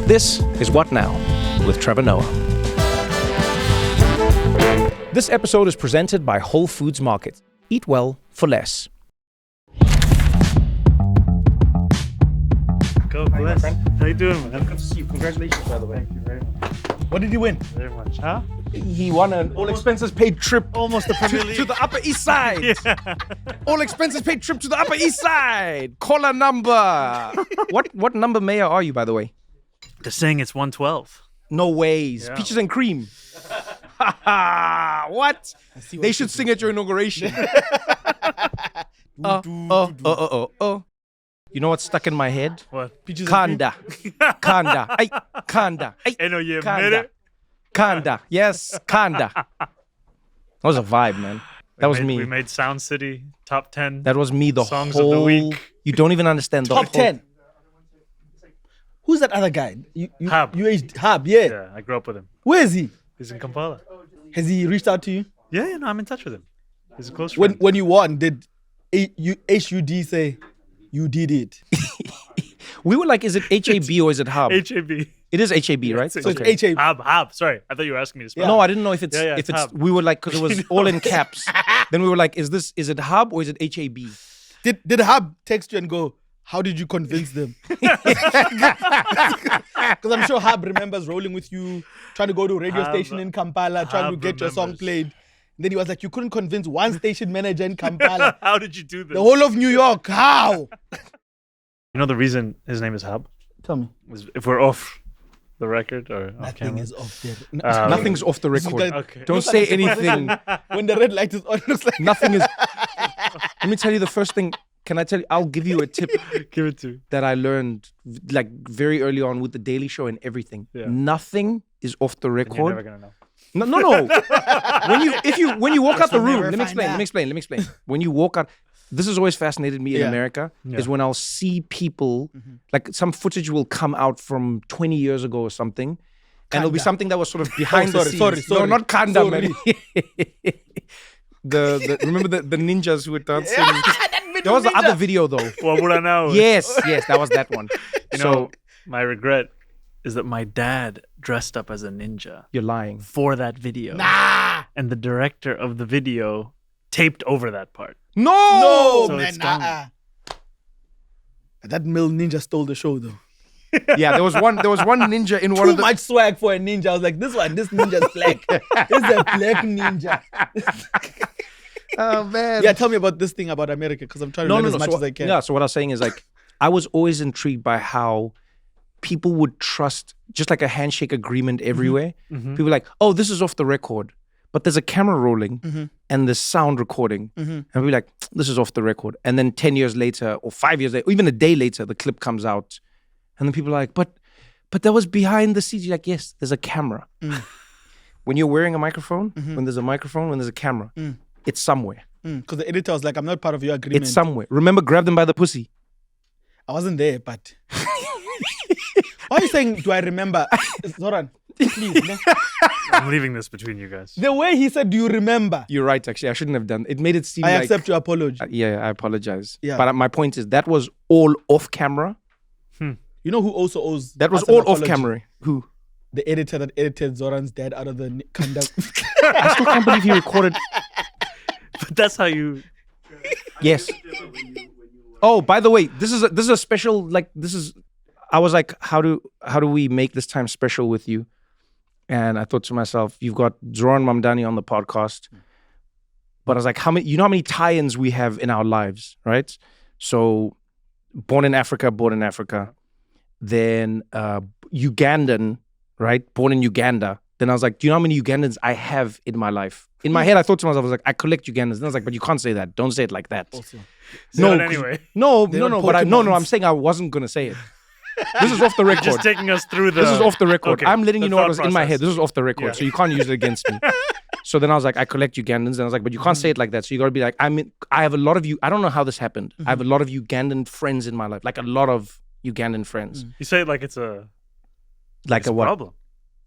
This is What Now with Trevor Noah. This episode is presented by Whole Foods Market. Eat well for less. Go, bless. How you doing, man? Good to see you. Congratulations, by the way. Thank you very much. What did you win? Very much. Huh? He won an all expenses paid trip Almost the Premier League. to the Upper East Side. Yeah. All expenses paid trip to the Upper East Side. Caller number. What number mayor are you, by the way? They're saying it's 112. No ways. Yeah. Peaches and cream. What? They should sing at your inauguration. You know what's stuck in my head? What? Peaches Kanda. Kanda. Ay, Kanda. Ay, And no, you admit Kanda. it? Kanda. Yes, Kanda. That was a vibe, man. That was me. We made Sound City top 10. That was me the Songs whole... of the week. You don't even understand the Top whole... 10. Who's that other guy? Hab. Hab, yeah. Yeah, I grew up with him. Where is he? He's in Kampala. Has he reached out to you? Yeah, no, I'm in touch with him. He's a close friend. When you won, did HUD say you did it? We were like, is it HAB or is it Hub? HAB. It is HAB, right? So it's HAB. Hab. Sorry, I thought you were asking me to spell. No, I didn't know if it's Yeah, if it's. Hub. We were like, because it was all in caps. Then we were like, is it Hub or is it HAB? Did Hab text you and go, how did you convince them? Because I'm sure Hab remembers rolling with you, trying to go to a radio Hab- station in Kampala, trying to Hab get your song remembers. played. And then he was like, you couldn't convince one station manager in Kampala. How did you do this? The whole of New York. How? You know the reason his name is Hab? Tell me. Is if we're off the record or off Nothing camera. is off there. Nothing's off the record. Okay. Don't say anything. When the red light is on, it looks like... Nothing is. Let me tell you the first thing. Can I tell you? I'll give you a tip Give it to. that I learned like very early on with the Daily Show and everything. Yeah. Nothing is off the And you're never record. gonna know. No. when you walk out the room, never let me find explain. When you walk out, this has always fascinated me in Yeah. America. Yeah. Is when I'll see people like some footage will come out from 20 years ago or something, and it'll be Kanda. something that was sort of behind the sorry, scenes. sorry. No, not Kanda, Sorry. man. the remember the ninjas who were dancing. There was the other video though. What would I know? Yes, that was that one. You So know, my regret is that my dad dressed up as a ninja you're lying. for that video. Nah. And the director of the video taped over that part. No. So man. it's gone. That Mill Ninja stole the show though. Yeah, there was one ninja in one Too of the. much swag for a ninja. I was like, this ninja's black. This is a black ninja. Oh man. Yeah, tell me about this thing about America because I'm trying to learn as much So, as I can. Yeah, so what I was saying is like, I was always intrigued by how people would trust just like a handshake agreement everywhere. People were like, oh, this is off the record, but there's a camera rolling and there's sound recording. And we're like, this is off the record. And then 10 years later or 5 years later, or even a day later, the clip comes out. And then people are like, but that was behind the scenes. You're like, yes, there's a camera. When you're wearing a microphone, when there's a microphone, when there's a camera, it's somewhere. Because the editor was like, I'm not part of your agreement. It's somewhere. Remember, grab them by the pussy. I wasn't there, but... Why are you saying, do I remember? Zohran, please. No? I'm leaving this between you guys. The way he said, do you remember? You're right, actually. I shouldn't have done it. Made it seem I like... accept your apology. Yeah, I apologize. Yeah. But my point is, that was all off camera. You know who also owes... That was us an all off apology? camera. Who? The editor that edited Zoran's dad out of the conduct. I still can't believe he recorded... But that's how you... Yes. Oh, by the way, this is a special, like, this is... I was like, how do we make this time special with you? And I thought to myself, you've got Zohran Mamdani on the podcast. But I was like, how many tie-ins we have in our lives, right? So, born in Africa. Then Ugandan, right? Born in Uganda. Then I was like, do you know how many Ugandans I have in my life? In my head, I thought to myself, I was like, I collect Ugandans. Then I was like, but you can't say that. Don't say it like that. Also. No, 'cause- anyway. No, They're not but I'm Pokemons. saying I wasn't going to say it. This is off the record. Just taking us through the... This is off the record. Okay, I'm letting you the know what thought was in my process. head. This is off the record, Yeah. so you can't use it against me. So then I was like, I collect Ugandans, and I was like, but you can't say it like that. So you got to be like, I have a lot of you. I don't know how this happened. I have a lot of Ugandan friends in my life, like a lot of Ugandan friends. You say it like it's a... Like It's a what? problem.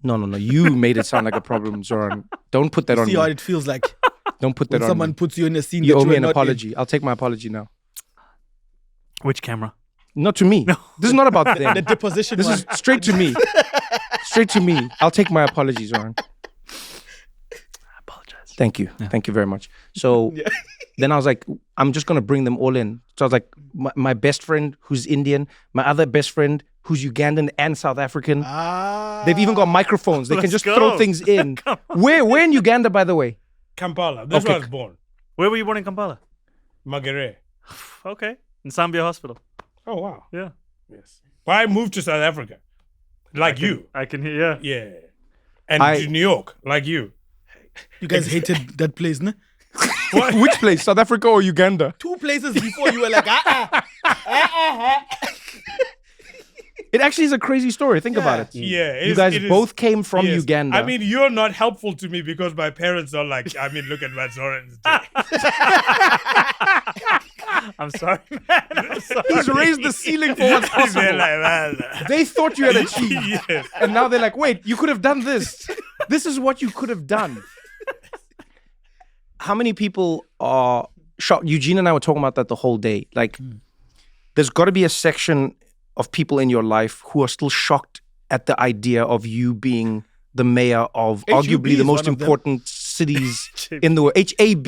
No. You made it sound like a problem, Zohran. Don't put that on See me. how it feels like Don't put when that on someone me. puts you in a scene You that owe you me are an not apology. I'll take my apology now. Which camera? Not to me. This is not about them. The deposition This one. is straight to me. Straight to me. I'll take my apologies, Zohran. I apologize. Thank you. Thank you very much. So then I was like, I'm just going to bring them all in. So I was like, my best friend who's Indian, my other best friend who's Ugandan and South African. They've even got microphones. They can Let's just go. throw things in. Where in Uganda, by the way? Kampala. That's where I was born. Where were you born in Kampala? Magere. Okay. In Zambia Hospital. Oh, wow. Yeah. Yes. But I moved to South Africa. Like you. I can hear. Yeah. And to New York. Like you. You guys hated that place, no? Which place? South Africa or Uganda? 2 places before you were like, It actually is a crazy story. Think about it. Yeah. You guys both came from Uganda. I mean, you're not helpful to me because my parents are like, I mean, look at what Zohran's doing. I'm sorry, man. I'm sorry. He's raised the ceiling for what's They're possible. like, well, They thought you had achieved. yes. And now they're like, wait, you could have done this. This is what you could have done. How many people are shocked? Eugene and I were talking about that the whole day. Like, there's got to be a section of people in your life who are still shocked at the idea of you being the mayor of arguably the is most one of them. important cities in the world. HAB.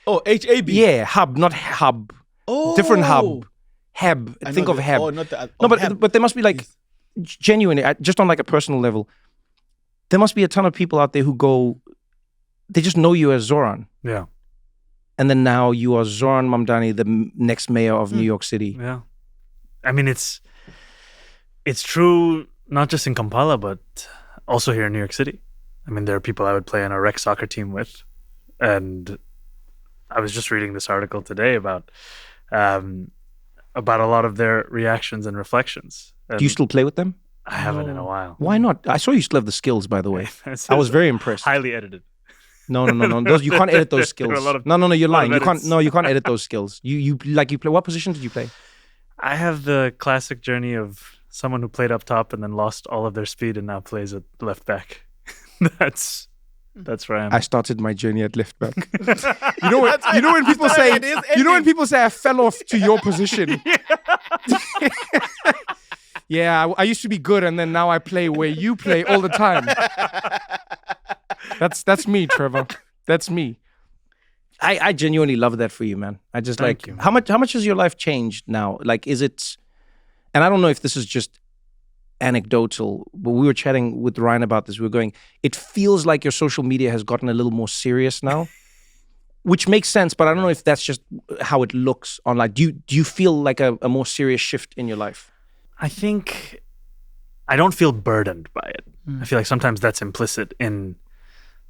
oh, HAB. Yeah, hub, not hub. Oh. Different hub. Heb. I Think know of the- heb. Oh, not the, No, Heb. but there must be like genuinely, just on like a personal level, there must be a ton of people out there who go, they just know you as Zohran. Yeah. And then now you are Zohran Mamdani, the next mayor of New York City. Yeah. I mean, it's true not just in Kampala, but also here in New York City. I mean, there are people I would play on a rec soccer team with. And I was just reading this article today about a lot of their reactions and reflections. And Do you still play with them? I haven't in a while. Why not? I saw you still have the skills, by the way. I was very impressed. highly edited. No. Those, you can't edit those skills. There are a lot of- No, you're lot lying. of You can't. edits. No, you can't edit those skills. You play. What position did you play? I have the classic journey of someone who played up top and then lost all of their speed and now plays at left back. That's where I am. I started my journey at left back. You know when people say it is I fell off to your position. Yeah, I used to be good and then now I play where you play all the time. That's me, Trevor. That's me. I genuinely love that for you, man. I just Thank like you, man. how much has your life changed now? Like, is it? And I don't know if this is just anecdotal, but we were chatting with Ryan about this. We were going, it feels like your social media has gotten a little more serious now, which makes sense. But I don't know if that's just how it looks online. Do you feel like a more serious shift in your life? I think I don't feel burdened by it. I feel like sometimes that's implicit in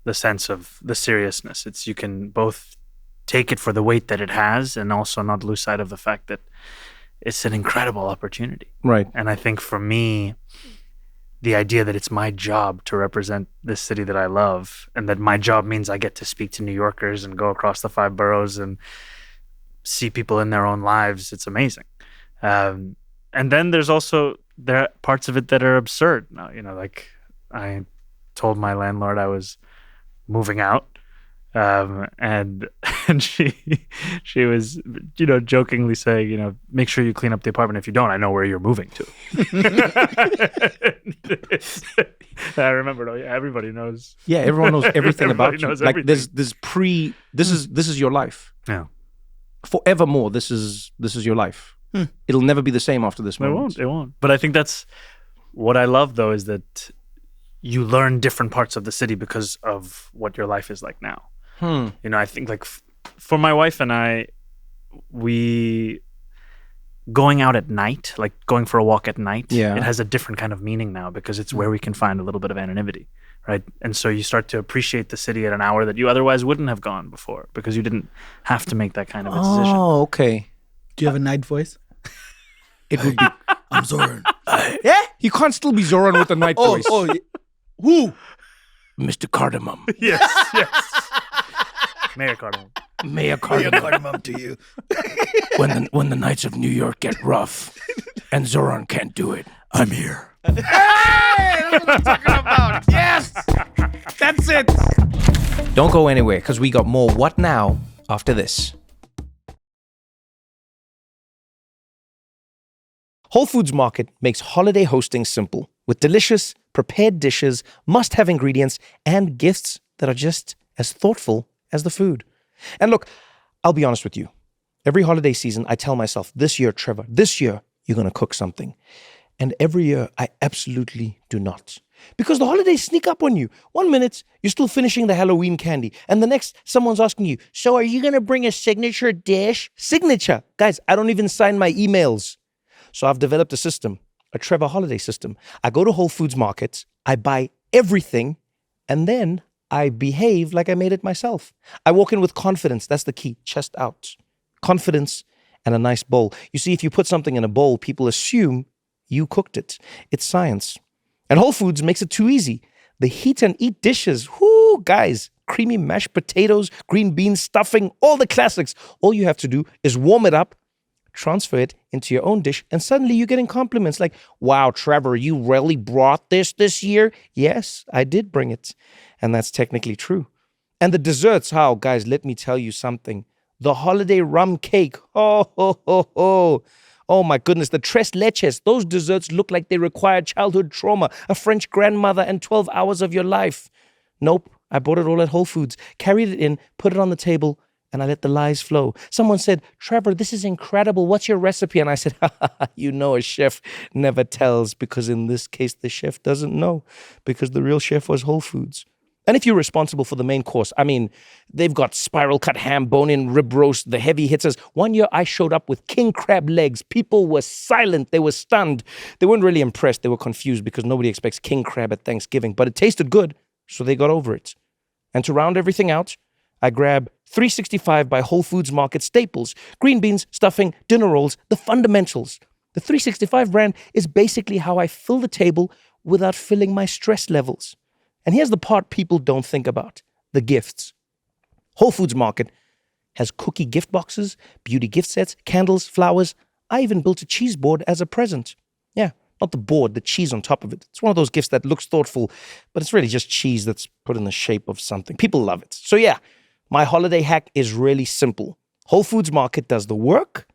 the sense of the seriousness. It's you can both take it for the weight that it has and also not lose sight of the fact that it's an incredible opportunity. Right. And I think for me, the idea that it's my job to represent this city that I love and that my job means I get to speak to New Yorkers and go across the 5 boroughs and see people in their own lives, it's amazing. And then there are parts of it that are absurd. Now, like I told my landlord I was moving out, and she was, jokingly saying, make sure you clean up the apartment. If you don't, I know where you're moving to. I remember, everybody knows. Yeah, everyone knows everything Everybody about you. knows Like everything. this is your life. Yeah. Forevermore, this is your life. It'll never be the same after this It moment. won't. But I think that's what I love, though, is that you learn different parts of the city because of what your life is like now. I think like for my wife and I, we going out at night, like going for a walk at night, Yeah. it has a different kind of meaning now because it's where we can find a little bit of anonymity, right? And so you start to appreciate the city at an hour that you otherwise wouldn't have gone before because you didn't have to make that kind of a decision. Oh, okay. Do you have a night voice? It would be. I'm Zohran. Yeah, he can't still be Zohran with a night voice. Who? Mr. Cardamom, Yes. Mayor Cardinal. Mayor Cardamom. Cardamom to you. When the nights of New York get rough, and Zohran can't do it, I'm here. Hey, that's what I'm talking about. Yes, that's it. Don't go anywhere, because we got more What Now after this. Whole Foods Market makes holiday hosting simple with delicious, prepared dishes, must-have ingredients, and gifts that are just as thoughtful as the food. And look, I'll be honest with you. Every holiday season, I tell myself, this year, Trevor, this year, you're going to cook something. And every year, I absolutely do not. Because the holidays sneak up on you. 1 minute, you're still finishing the Halloween candy. And the next, someone's asking you, so are you going to bring a signature dish? Signature. Guys, I don't even sign my emails. So I've developed a system, a Trevor holiday system. I go to Whole Foods Market, I buy everything, and then I behave like I made it myself. I walk in with confidence. That's the key. Chest out. Confidence and a nice bowl. You see, if you put something in a bowl, people assume you cooked it. It's science. And Whole Foods makes it too easy. The heat and eat dishes. Whoo, guys. Creamy mashed potatoes, green beans, stuffing, all the classics. All you have to do is warm it up, transfer it into your own dish, and suddenly you're getting compliments like, wow, Trevor, you really brought this year? Yes, I did bring it. And that's technically true. And the desserts, how, guys, let me tell you something. The holiday rum cake. Oh my goodness, the tres leches. Those desserts look like they require childhood trauma, a French grandmother, and 12 hours of your life. Nope, I bought it all at Whole Foods, carried it in, put it on the table, and I let the lies flow. Someone said, Trevor, this is incredible. What's your recipe? And I said, you know, a chef never tells, because in this case, the chef doesn't know, because the real chef was Whole Foods. And if you're responsible for the main course, I mean, they've got spiral cut ham, bone-in rib roast, the heavy hitters. 1 year I showed up with king crab legs. People were silent. They were stunned. They weren't really impressed. They were confused because nobody expects king crab at Thanksgiving. But it tasted good, so they got over it. And to round everything out, I grab 365 by Whole Foods Market staples, green beans, stuffing, dinner rolls, the fundamentals. The 365 brand is basically how I fill the table without filling my stress levels. And here's the part people don't think about, the gifts. Whole Foods Market has cookie gift boxes, beauty gift sets, candles, flowers. I even built a cheese board as a present. Yeah, not the board, the cheese on top of it. It's one of those gifts that looks thoughtful, but it's really just cheese that's put in the shape of something. People love it. So yeah, my holiday hack is really simple. Whole Foods Market does the work.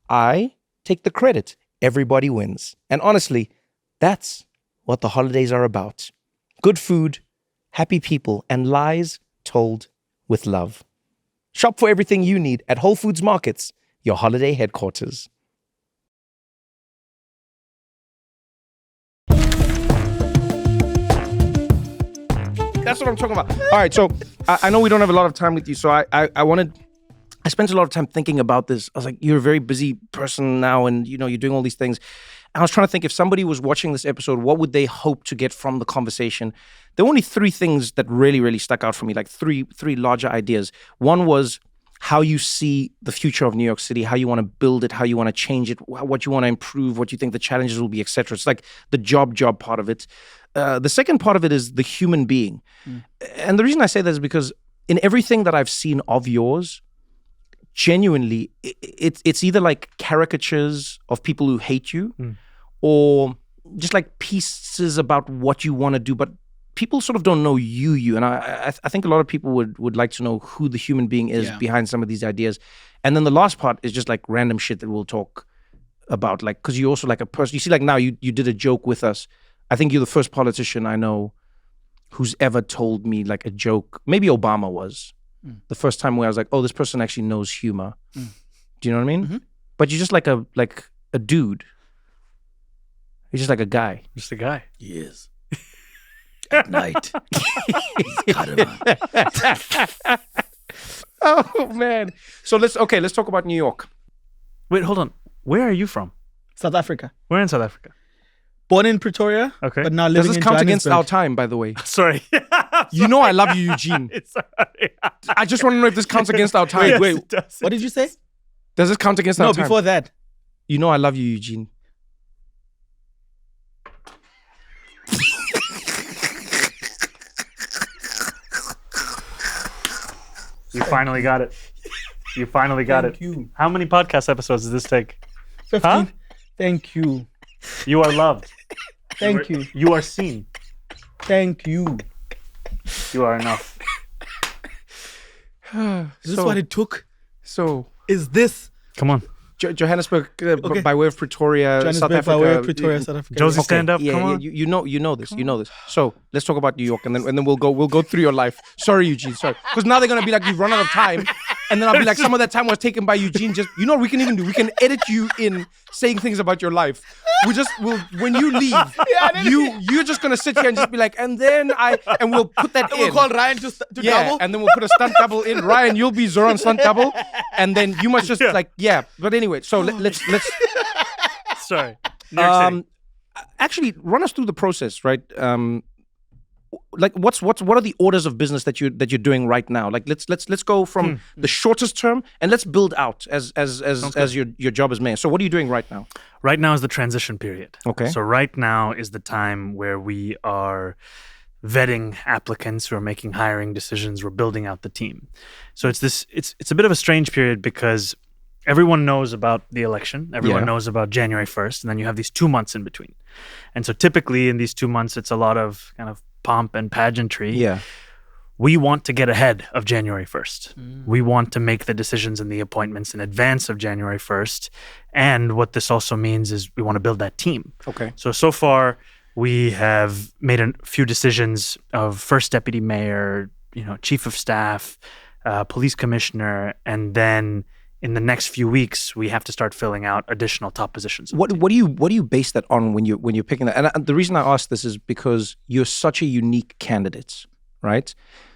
I take the credit. Everybody wins. And honestly, that's what the holidays are about. Good food, happy people, and lies told with love. Shop for everything you need at Whole Foods Markets, your holiday headquarters. That's what I'm talking about. All right, so I know we don't have a lot of time with you, so I spent a lot of time thinking about this. I was like, you're a very busy person now, and you know, you're doing all these things. And I was trying to think, if somebody was watching this episode, what would they hope to get from the conversation? There were only three things that really stuck out for me, like three larger ideas. One was how you see the future of New York City, how you want to build it, how you want to change it, what you want to improve, what you think the challenges will be, etc. It's like the job part of it. The second part of it is the human being. And the reason I say that is because in everything that I've seen of yours, genuinely, it's either like caricatures of people who hate you or just like pieces about what you want to do, but people sort of don't know you. And I think a lot of people would like to know who the human being is behind some of these ideas. And then the last part is just like random shit that we'll talk about, like, because you're also like a person. You see, like now you did a joke with us. I think you're the first politician I know who's ever told me like a joke. Maybe Obama was. The first time where I was like, oh, this person actually knows humor. Do you know what I mean? Mm-hmm. But you're just like a dude. You're just like a guy. Just a guy. He is. At night. He's cut him out. Oh man. So let's talk about New York. Wait, hold on. Where are you from? South Africa. We're in South Africa. Born in Pretoria. Okay. But now Does living this in count against Johannesburg. our time, by the way? Sorry. You know I love you, Eugene. Sorry. I just want to know if this counts against our time. Yes, Wait, it does. What did you say? does this count against our No, time? before that. You know I love you, Eugene. You finally got it. You finally got Thank it. you. How many podcast episodes does this take? 15. Huh? Thank you. You are loved. Thank you. You are seen. Thank you. You are enough. Is this what it took? So Is this Come on. Johannesburg Okay. by way of Pretoria, South Johannesburg Africa. by way of Pretoria, South Africa. Josie, Yeah. stand up. Yeah, Come yeah, on. you know this. So let's talk about New York, and then we'll go through your life. Sorry, Eugene. Sorry, because now they're gonna be like, you've run out of time, and then I'll be like, some of that time was taken by Eugene. Just what we can even do. We can edit you in saying things about your life. When you leave, you're just gonna sit here and just be like, and we'll put that in. We'll call Ryan to double. And then we'll put a stunt double in. Ryan, you'll be Zohran stunt double, and then you must just But anyway, so let's Sorry. New York City. actually run us through the process, right? Like what are the orders of business that you're doing right now? Like let's go from the shortest term and let's build out as your job as mayor. So what are you doing right now? Right now is the transition period. Okay. So right now is the time where we are vetting applicants, we're making hiring decisions, we're building out the team. So it's a bit of a strange period because everyone knows about the election, everyone knows about January 1st, and then you have these 2 months in between. And so typically in these 2 months, it's a lot of kind of pomp and pageantry. Yeah. We want to get ahead of January 1st. We want to make the decisions and the appointments in advance of January 1st. And what this also means is we want to build that team. Okay. So far, we have made a few decisions of first deputy mayor, chief of staff, police commissioner, and then in the next few weeks, we have to start filling out additional top positions. What do you base that on when you're picking that? And the reason I ask this is because you're such a unique candidate, right?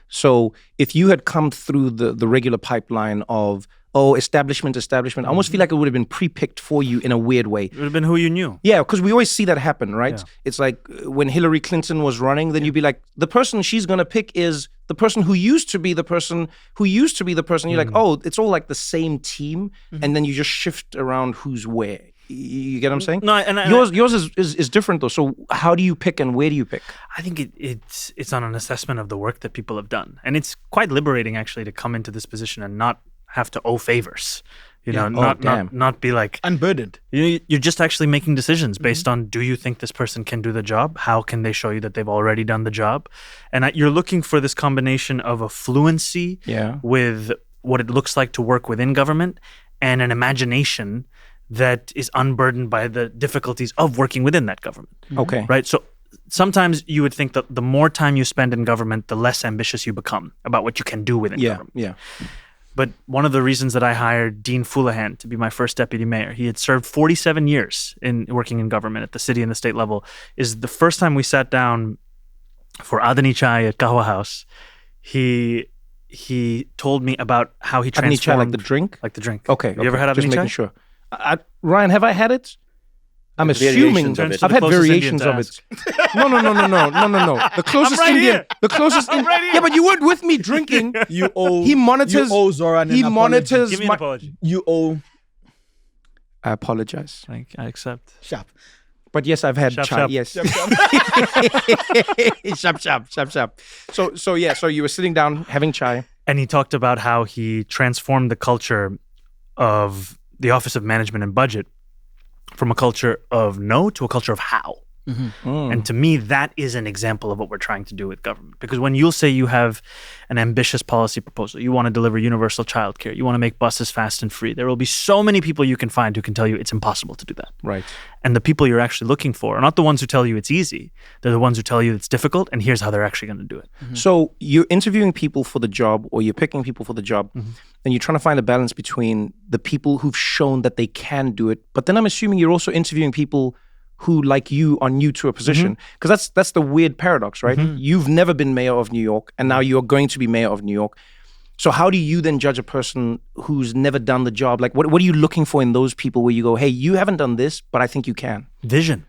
So if you had come through the regular pipeline of establishment, I almost feel like it would have been pre-picked for you in a weird way. It would have been who you knew. Yeah, because we always see that happen, right? Yeah. It's like when Hillary Clinton was running, then you'd be like, the person she's going to pick is the person who used to be the person who used to be the person. You're like, it's all like the same team. And then you just shift around who's where. You get what I'm saying? No, yours is different though. So how do you pick and where do you pick? I think it's on an assessment of the work that people have done. And it's quite liberating actually to come into this position and not have to owe favors, not be like unburdened. You're just actually making decisions based on, do you think this person can do the job? How can they show you that they've already done the job? And you're looking for this combination of a fluency with what it looks like to work within government and an imagination that is unburdened by the difficulties of working within that government. Okay. Right? So sometimes you would think that the more time you spend in government, the less ambitious you become about what you can do within government. Yeah. But one of the reasons that I hired Dean Foulahan to be my first deputy mayor, he had served 47 years in working in government at the city and the state level, is the first time we sat down for Adani Chai at Kahwa House, he told me about how he transformed... Adani Chai, like the drink? Like the drink. Okay. You ever had Adani Just Chai? making sure. Ryan, have I had it? I'm assuming Variations of it. I've had Closest variations Indian of to it. No. The closest right Indian. here. The closest. I'm right here. Yeah, but you weren't with me drinking. You owe. He monitors. You owe Zohran He an apology. monitors. Give me an apology. You owe. I apologize. I accept. Sharp. But yes, I've had Shap, chai. shap. Yes. Shap. So you were sitting down having chai. And he talked about how he transformed the culture of the Office of Management and Budget from a culture of no to a culture of how. And to me, that is an example of what we're trying to do with government. Because when you'll say you have an ambitious policy proposal, you want to deliver universal childcare, you want to make buses fast and free, there will be so many people you can find who can tell you it's impossible to do that. Right. And the people you're actually looking for are not the ones who tell you it's easy. They're the ones who tell you it's difficult, and here's how they're actually going to do it. So you're interviewing people for the job, or you're picking people for the job, and you're trying to find a balance between the people who've shown that they can do it, but then I'm assuming you're also interviewing people who, like you, are new to a position. Because that's the weird paradox, right? You've never been mayor of New York, and now you're going to be mayor of New York. So how do you then judge a person who's never done the job? Like, what are you looking for in those people where you go, hey, you haven't done this, but I think you can? Vision.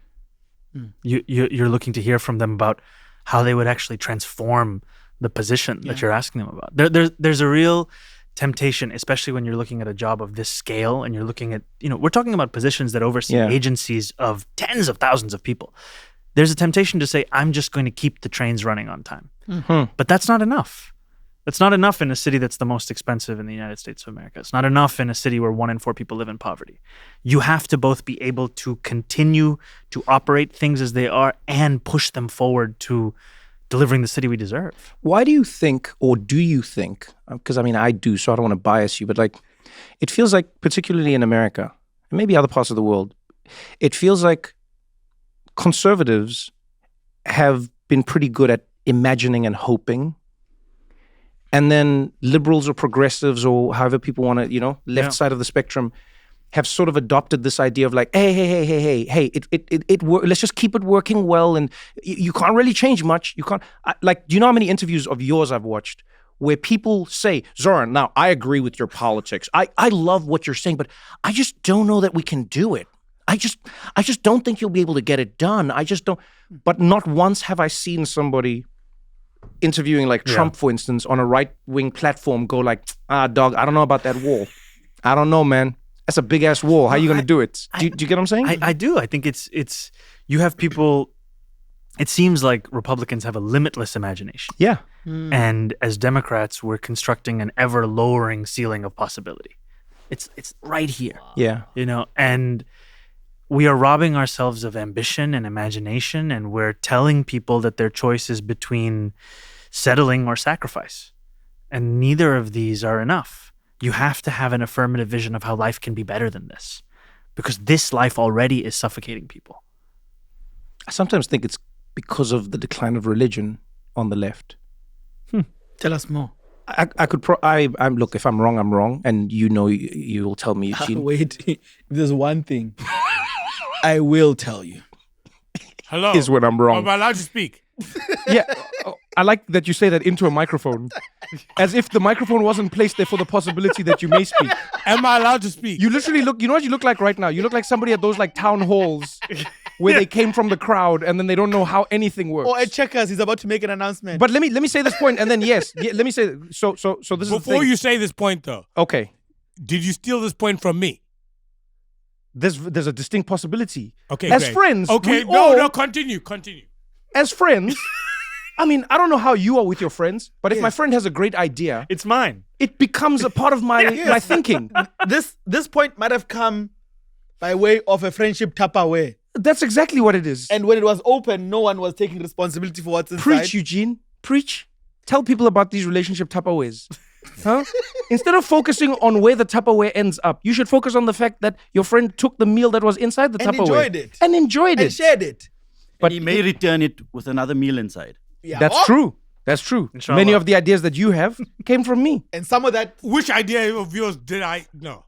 You're looking to hear from them about how they would actually transform the position that you're asking them about. There's a real temptation, especially when you're looking at a job of this scale and you're looking at, we're talking about positions that oversee agencies of tens of thousands of people. There's a temptation to say, I'm just going to keep the trains running on time. But that's not enough. That's not enough in a city that's the most expensive in the United States of America. It's not enough in a city where 1 in 4 people live in poverty. You have to both be able to continue to operate things as they are and push them forward to delivering the city we deserve. Why do you think, or do you think, because I do, so I don't want to bias you, but like, it feels like, particularly in America, and maybe other parts of the world, it feels like conservatives have been pretty good at imagining and hoping. And then liberals or progressives or however people want to, left side of the spectrum have sort of adopted this idea of like, hey, let's just keep it working well. And you can't really change much. You can't, do you know how many interviews of yours I've watched where people say, Zohran, now I agree with your politics. I love what you're saying, but I just don't know that we can do it. I just don't think you'll be able to get it done. I just don't. But not once have I seen somebody interviewing like Trump, for instance, on a right-wing platform go like, dog, I don't know about that wall. I don't know, man. That's a big-ass wall. How are you going to do it? Do you get what I'm saying? I do. I think it's you have people, it seems like Republicans have a limitless imagination. Yeah. And as Democrats, we're constructing an ever-lowering ceiling of possibility. It's right here. Yeah. And we are robbing ourselves of ambition and imagination, and we're telling people that their choice is between settling or sacrifice. And neither of these are enough. You have to have an affirmative vision of how life can be better than this, because this life already is suffocating people. I sometimes think it's because of the decline of religion on the left. Tell us more. I'm look, if I'm wrong, I'm wrong. And you'll tell me, Eugene. Wait, if there's one thing I will tell you. Hello. Is when I'm wrong. Am I allowed to speak? Yeah. I like that you say that into a microphone. As if the microphone wasn't placed there for the possibility that you may speak. Am I allowed to speak? You literally look, you know what you look like right now? You look like somebody at those like town halls where they came from the crowd and then they don't know how anything works. Or at Checkers, he's about to make an announcement. But let me say this point and then let me say, so this is the Before thing. you say this point though. Okay. Did you steal this point from me? There's a distinct possibility. Okay, as great. friends. Okay, continue. As friends, I mean, I don't know how you are with your friends, but if my friend has a great idea, It's mine. it becomes a part of my thinking. This point might have come by way of a friendship Tupperware. That's exactly what it is. And when it was open, no one was taking responsibility for what's inside. Preach, Eugene. Preach. Tell people about these relationship Tupperwares. Huh? Instead of focusing on where the Tupperware ends up, you should focus on the fact that your friend took the meal that was inside the And Tupperware. enjoyed it. And shared it. But he may return it with another meal inside. Yeah. That's true. That's true. Inshallah. Many of the ideas that you have came from me. And some of that. Which idea of yours did I know?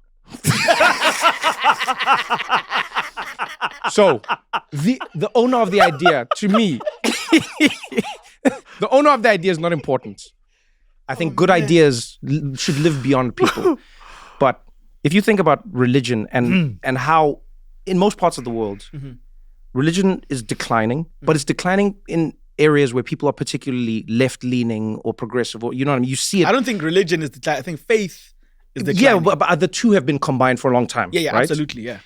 So, the owner of the idea, to me, the owner of the idea is not important. I think good ideas should live beyond people. But if you think about religion and how, in most parts of the world, religion is declining, but it's declining in areas where people are particularly left-leaning or progressive, or you know what I mean? You see it. I don't think religion is declining. I think faith is declining. Yeah, but the two have been combined for a long time. Yeah, right? absolutely, yeah.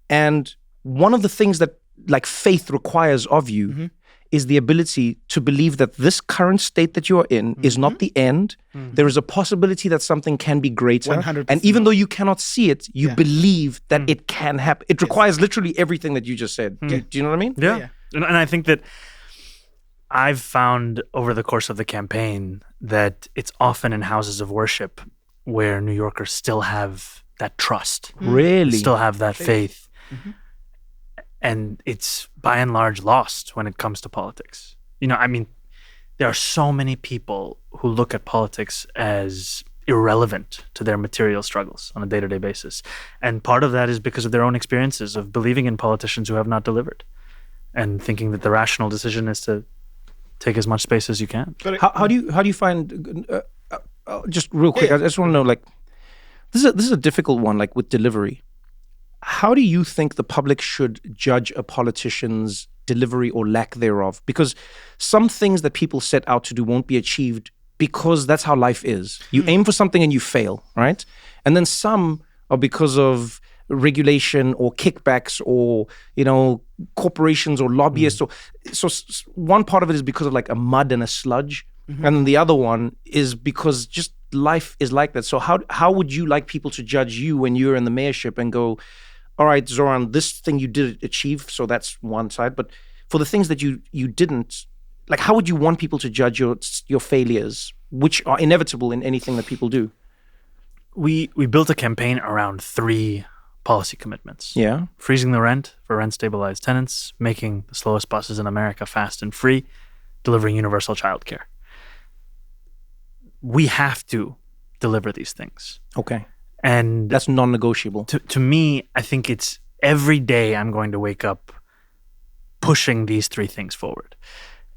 And one of the things that like faith requires of you is the ability to believe that this current state that you are in is not the end. There is a possibility that something can be greater. 100%. And even though you cannot see it, you believe that it can happen. It requires literally everything that you just said. Do you know what I mean? Yeah. And I think that I've found over the course of the campaign that it's often in houses of worship where New Yorkers still have that trust. Really? Still have that faith. And it's by and large lost when it comes to politics. I mean, there are so many people who look at politics as irrelevant to their material struggles on a day-to-day basis. And part of that is because of their own experiences of believing in politicians who have not delivered and thinking that the rational decision is to take as much space as you can. How do you find? Just real quick, I just want to know. Like, this is a difficult one. Like with delivery, how do you think the public should judge a politician's delivery or lack thereof? Because some things that people set out to do won't be achieved because that's how life is. You aim for something and you fail, right? And then some are because of regulation or kickbacks or corporations or lobbyists. So one part of it is because of like a mud and a sludge, and then the other one is because just life is like that. So how would you like people to judge you when you're in the mayorship and go, all right, Zohran, this thing you did achieve, so that's one side, but for the things that you didn't, like how would you want people to judge your failures, which are inevitable in anything that people do? We built a campaign around 3 policy commitments. Yeah. Freezing the rent for rent-stabilized tenants, making the slowest buses in America fast and free, delivering universal childcare. We have to deliver these things. Okay. And That's non-negotiable. to me, I think it's every day I'm going to wake up pushing these three things forward.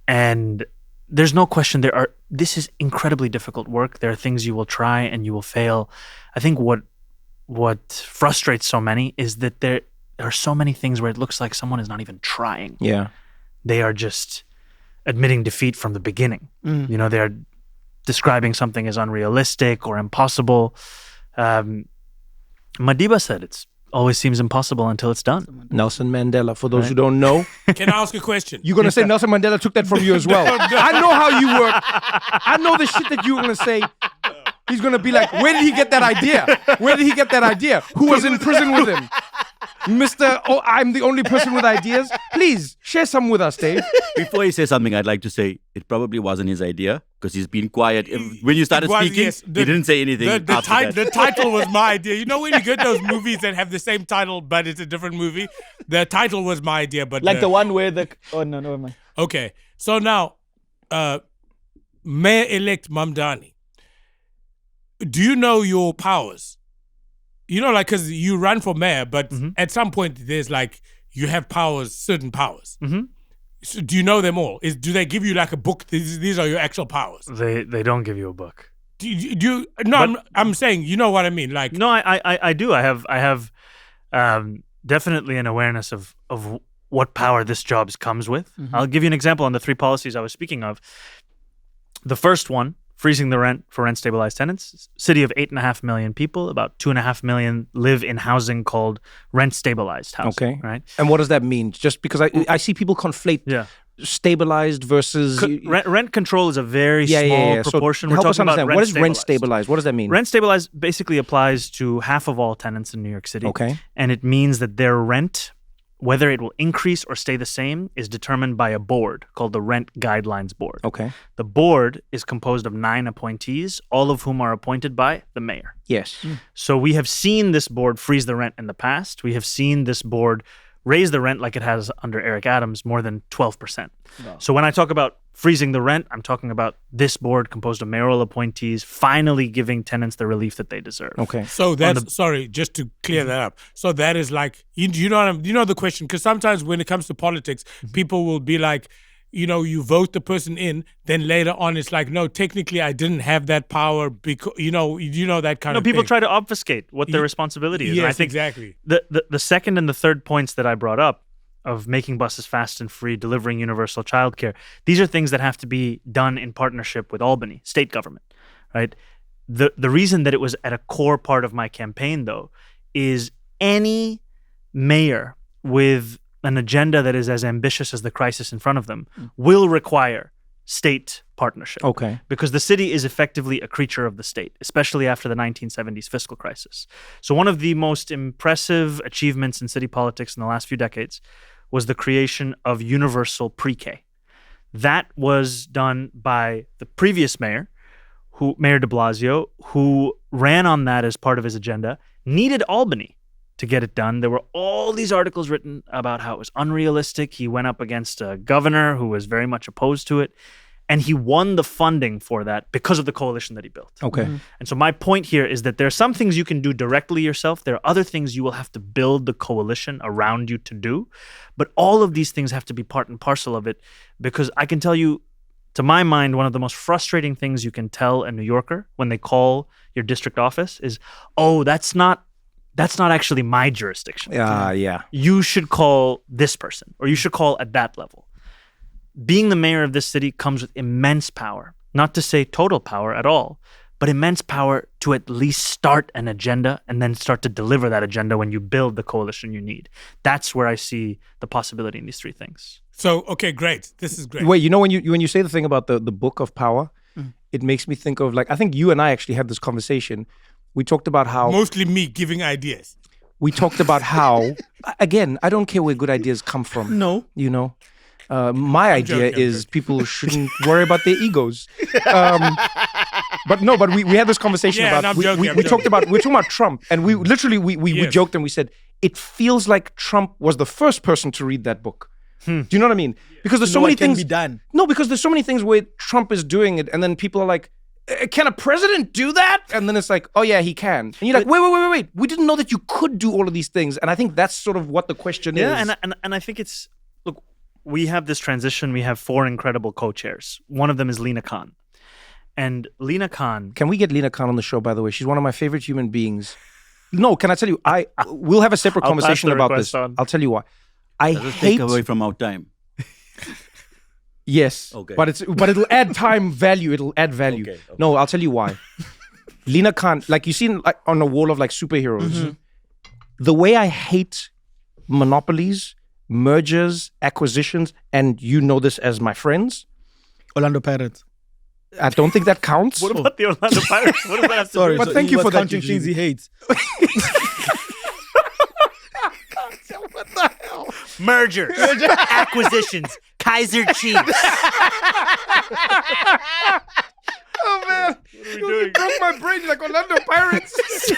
And there's no question this is incredibly difficult work. There are things you will try and you will fail. I think what frustrates so many is that there are so many things where it looks like someone is not even trying. Yeah. They are just admitting defeat from the beginning. You know, they're describing something as unrealistic or impossible. Madiba said it always seems impossible until it's done. Nelson Mandela, for those who don't know. Can I ask a question? You're going to say Nelson Mandela took that from you as well. I know how you work. I know the shit that you're going to say. He's going to be like, where did he get that idea? Where did he get that idea? Who was in prison with him? I'm the only person with ideas. Please, share some with us, Dave. Before he says something, I'd like to say it probably wasn't his idea because he's been quiet. When you started speaking, he didn't say anything. The title was my idea. You know when you get those movies that have the same title but it's a different movie? The title was my idea, but Like the one where oh no, never mind. Okay, so now, Mayor-elect Mamdani, do you know your powers? You know, like, because you run for mayor, but at some point there's like, you have powers, certain powers. So do you know them all? Do they give you like a book? These are your actual powers. They don't give you a book. Do you no, I'm saying, you know what I mean? Like, no, I do. I have definitely an awareness of what power this job comes with. I'll give you an example on the three policies I was speaking of. The first one, freezing the rent for rent-stabilized tenants. City of 8.5 million people, about 2.5 million live in housing called rent-stabilized housing. Okay. Right? And what does that mean? Just because I see people conflate stabilized versus... Rent control is a very small proportion. So We're help us talking about understand. What is rent stabilized? What does that mean? Rent stabilized basically applies to half of all tenants in New York City. Okay. And it means that their rent, whether it will increase or stay the same, is determined by a board called the Rent Guidelines Board. Okay. The board is composed of 9 appointees, all of whom are appointed by the mayor. Yes. So we have seen this board freeze the rent in the past. We have seen this board raise the rent like it has under Eric Adams, more than 12%. Wow. So when I talk about freezing the rent, I'm talking about this board composed of mayoral appointees finally giving tenants the relief that they deserve. Okay. So that's, sorry, just to clear that up. So that is like, you know the question, because sometimes when it comes to politics, people will be like, you know, you vote the person in, then later on it's like, no, technically I didn't have that power because, you know that kind of thing. People try to obfuscate what their responsibility is. Yes, and I think exactly. The second and the third points that I brought up of making buses fast and free, delivering universal childcare, these are things that have to be done in partnership with Albany, state government, right? The reason that it was at a core part of my campaign, though, is any mayor with an agenda that is as ambitious as the crisis in front of them will require state partnership. Okay. Because the city is effectively a creature of the state, especially after the 1970s fiscal crisis. So one of the most impressive achievements in city politics in the last few decades was the creation of universal pre-K. That was done by the previous mayor, Mayor de Blasio, who ran on that as part of his agenda, needed Albany to get it done. There were all these articles written about how it was unrealistic. He went up against a governor who was very much opposed to it. And he won the funding for that because of the coalition that he built. Okay. And so my point here is that there are some things you can do directly yourself. There are other things you will have to build the coalition around you to do. But all of these things have to be part and parcel of it, because I can tell you, to my mind, one of the most frustrating things you can tell a New Yorker when they call your district office is, oh, that's not actually my jurisdiction. Yeah. You should call this person, or you should call at that level. Being the mayor of this city comes with immense power, not to say total power at all, but immense power to at least start an agenda and then start to deliver that agenda when you build the coalition you need. That's where I see the possibility in these three things. So, okay, great. This is great. Wait, you know, when you say the thing about the book of power, it makes me think of, like, I think you and I actually had this conversation. We talked about how... Mostly me giving ideas. We talked about how, again, I don't care where good ideas come from. No. You know? My idea is people shouldn't worry about their egos. But we had this conversation Yeah, and about I'm joking, I'm we talked joking. about Trump, and we literally we Yes. joked and we said it feels like Trump was the first person to read that book. Do you know what I mean? Because there's so know many what can things be done. No, because there's so many things where Trump is doing it, and then people are like, "Can a president do that?" And then it's like, "Oh yeah, he can." And you're like, "Wait! We didn't know that you could do all of these things." And I think that's sort of what the question is. Yeah, and I think it's look, we have this transition. We have 4 incredible co-chairs. One of them is Lena Khan, and Lena Khan. Can we get Lena Khan on the show? By the way, she's one of my favorite human beings. No, can I tell you? We'll have a separate I'll pass conversation the about request this. on. I'll tell you why. I Does it hate. take away from our time? Yes. Okay. But it'll add time value. It'll add value. Okay. No, I'll tell you why. Lena Khan, like you see on a wall of like superheroes, the way I hate monopolies, mergers, acquisitions, and you know this as my friends, Orlando Pirates. I don't think that counts. What about the Orlando Pirates? What does that have to Sorry, do? But so thank he you was for that, counting Eugene. things he hates. Mergers, acquisitions, Kaiser Chiefs. Oh man, you broke my brain like Orlando Pirates.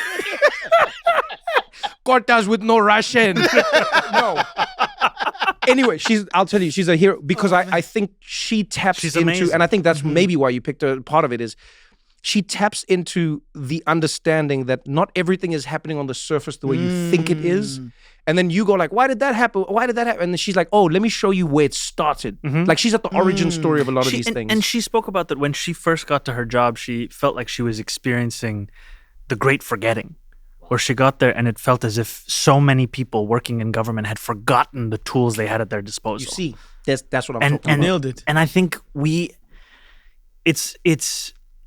Quartas with no Russian. No. Anyway, I'll tell you, she's a hero because I think she taps She's into, amazing. and I think that's maybe why you picked her. Part of it is she taps into the understanding that not everything is happening on the surface the way you think it is. And then you go like, why did that happen? Why did that happen? And then she's like, oh, let me show you where it started. Like she's at the origin story of a lot of these things. And she spoke about that when she first got to her job, she felt like she was experiencing the great forgetting, where she got there and it felt as if so many people working in government had forgotten the tools they had at their disposal. you see, that's what I'm and, talking and about. Nailed it. And I think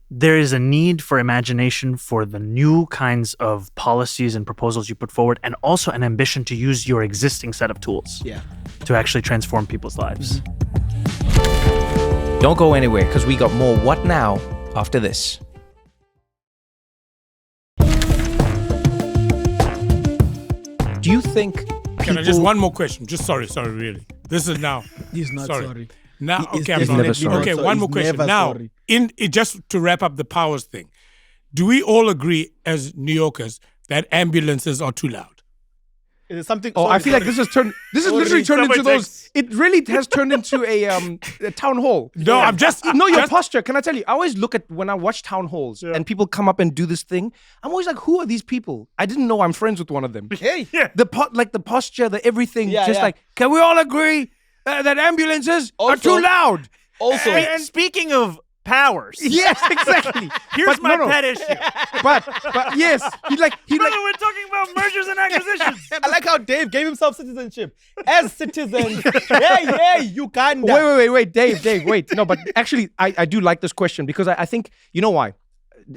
there is a need for imagination for the new kinds of policies and proposals you put forward, and also an ambition to use your existing set of tools to actually transform people's lives. Don't go anywhere because we got more What Now after this. Do you think Can I just one more question? Just sorry, really. This is now. He's not sorry. Now, He is okay, I'm never sorry. sorry. Okay, He's one more question. never Now, sorry. just to wrap up the powers thing, do we all agree as New Yorkers that ambulances are too loud? It is something. Oh, I feel like this has literally turned into Somebody those. It really has turned into a town hall. No, I'm just No, your just- posture. Can I tell you? I always look at when I watch town halls and people come up and do this thing. I'm always like, who are these people? I didn't know I'm friends with one of them. Hey, The posture, the everything. Yeah, just yeah. like, can we all agree that ambulances are Also- too loud? also, And speaking of powers, Yes, exactly. here's But my no, no. pet issue. But yes, he like Brother, we're talking about mergers and acquisitions. I like how Dave gave himself citizenship as citizens. yeah, Uganda. Wait, Dave, wait. No, but actually, I do like this question because I think, you know why?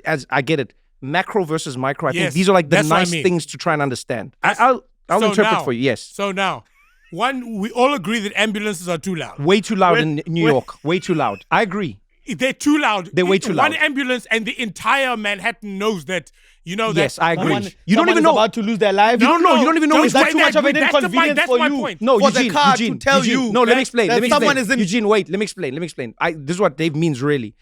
As I get it, macro versus micro, I think Yes, these are like the that's what I nice mean. things to try and understand. I'll So interpret now- for you, yes. So now, we all agree that ambulances are too loud. Way too loud When- in New when- York. Way too loud. I agree. They're too loud. They're way too One loud. ambulance and the entire Manhattan knows that, Yes, I agree. Someone, You don't someone even is know. about to lose their life. You don't know. You don't even know. Is that too much of an that's the inconvenience that's for my you? point. No, For Eugene, the car Eugene, to tell Eugene. you No, let me that- explain. that Let me someone explain. is in. Eugene, wait. Let me explain. This is what Dave means, really.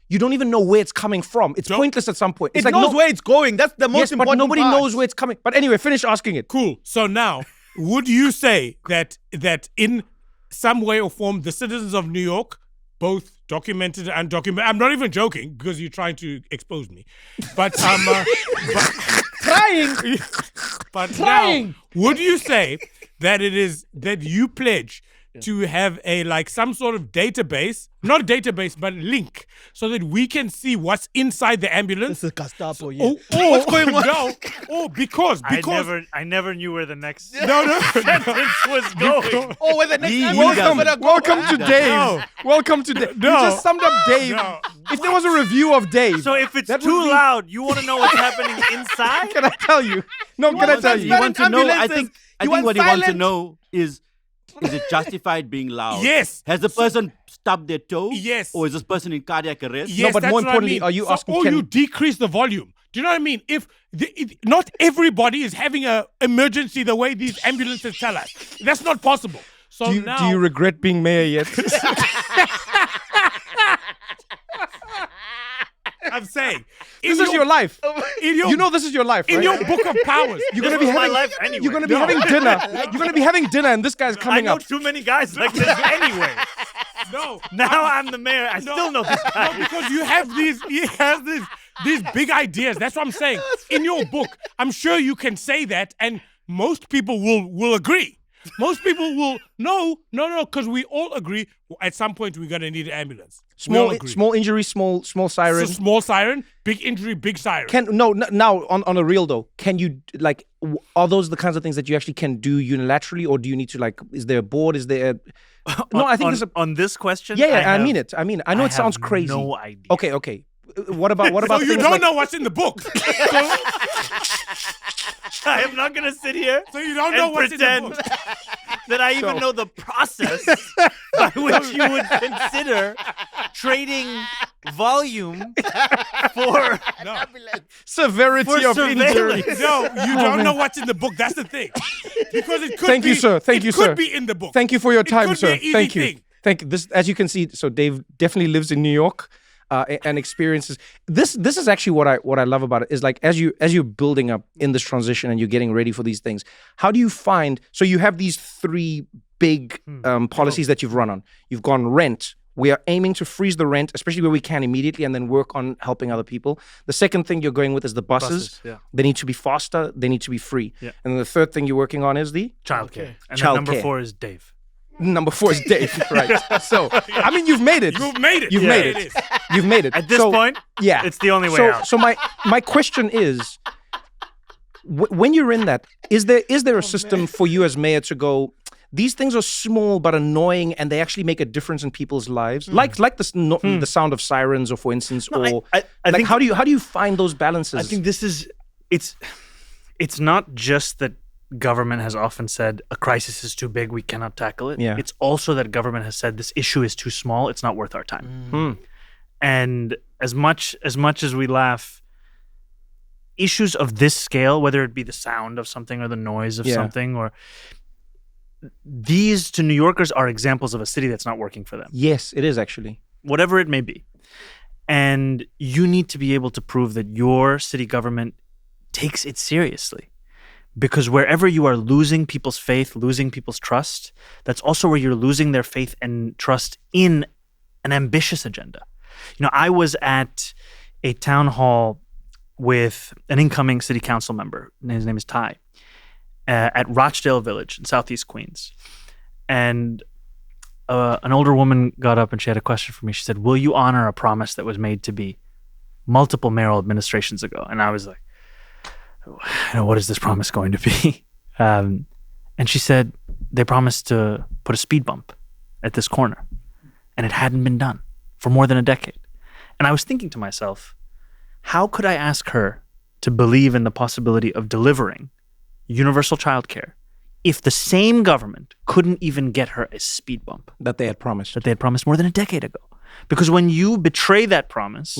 You don't even know where it's coming from. It's pointless at some point. It's It like knows where it's going. That's the most yes, but important nobody part. knows where it's coming. But anyway, finish asking it. Cool. So now, would you say that in some way or form, the citizens of New York, both documented and undocumented, I'm not even joking because you're trying to expose me, but Trying. but Trying. now, would you say that it is that you pledge to have some sort of database, not a database, but link, so that we can see what's inside the ambulance? This is Gestapo. Yeah. What's going on? No, because I never knew where the next no. sentence was going. Oh, where the next He ambulance doesn't. better go. Welcome to Dave. No. Welcome to Dave. No. You just summed up Dave. No. If there was a review of Dave, So if it's that would too be- loud, you want to know what's happening inside? can I tell you? No, can I tell He you? wants want to know. I ambulances. think You want what he wants to silent? know is it justified being loud? Yes. Has the person stubbed their toe? Yes. Or is this person in cardiac arrest? Yes, but that's more what I importantly, mean. are you So, asking or can- you decrease the volume? Do you know what I mean? If not everybody is having an emergency the way these ambulances tell us, that's not possible. So Do now, you regret being mayor yet? I'm saying. This is your life. You know this is your life, right? In your book of powers. You're going to be my having life anyway. You're going to be having dinner. You're going to be having dinner and this guy's I coming know up. too many guys like this anyway. No. Now I'm the mayor. I still know this guy. No, because he has these big ideas. That's what I'm saying. In your book, I'm sure you can say that and most people will agree. Most people will no, because we all agree at some point we're gonna need an ambulance. Small injury, small siren. So small siren, big injury, big siren. Now on a real though, can you like are those the kinds of things that you actually can do unilaterally, or do you need to like? Is there a board? Is there? I think there's on this question. Yeah, I mean it. I mean, I know it sounds crazy. No idea. Okay. What about so you things don't like, know what's in the book. I am not going to sit here. So you don't know what's in the book. That I even know the process by which you would consider trading volume for severity of injury. No, you don't know what's in the book. That's the thing. Because it could Thank you, sir. Thank you, sir. It could be in the book. Thank you for your time, sir. Thank you. Thing. Thank you. This, as you can see, so Dave definitely lives in New York. And experiences. This is actually what I love about it is like as you're building up in this transition and you're getting ready for these things. How do you find? So you have these three big policies that you've run on. You've gone rent. We are aiming to freeze the rent, especially where we can immediately, and then work on helping other people. The second thing you're going with is the buses. They need to be faster. They need to be free. Yeah. And then the third thing you're working on is the childcare. And then number 4 is Dave. Number 4 is Dave, right? So, I mean, you've made it. You've made it. You've made it. At this point, yeah, it's the only way out. So my question is, when you're in that, is there a system for you as mayor to go, these things are small but annoying and they actually make a difference in people's lives? Like the sound of sirens, or for instance, I think, how do you find those balances? I think it's not just that government has often said a crisis is too big, we cannot tackle it. Yeah. It's also that government has said this issue is too small, it's not worth our time. And as much as we laugh, issues of this scale, whether it be the sound of something or the noise of something, or these to New Yorkers are examples of a city that's not working for them. Yes, it is actually. Whatever it may be. And you need to be able to prove that your city government takes it seriously. Because wherever you are losing people's faith, losing people's trust, that's also where you're losing their faith and trust in an ambitious agenda. You know, I was at a town hall with an incoming city council member, and his name is Ty, at Rochdale Village in Southeast Queens. And an older woman got up and she had a question for me. She said, will you honor a promise that was made to be multiple mayoral administrations ago? And I was like, what is this promise going to be? And she said, they promised to put a speed bump at this corner. And it hadn't been done for more than a decade. And I was thinking to myself, how could I ask her to believe in the possibility of delivering universal childcare if the same government couldn't even get her a speed bump that they had promised more than a decade ago? Because when you betray that promise,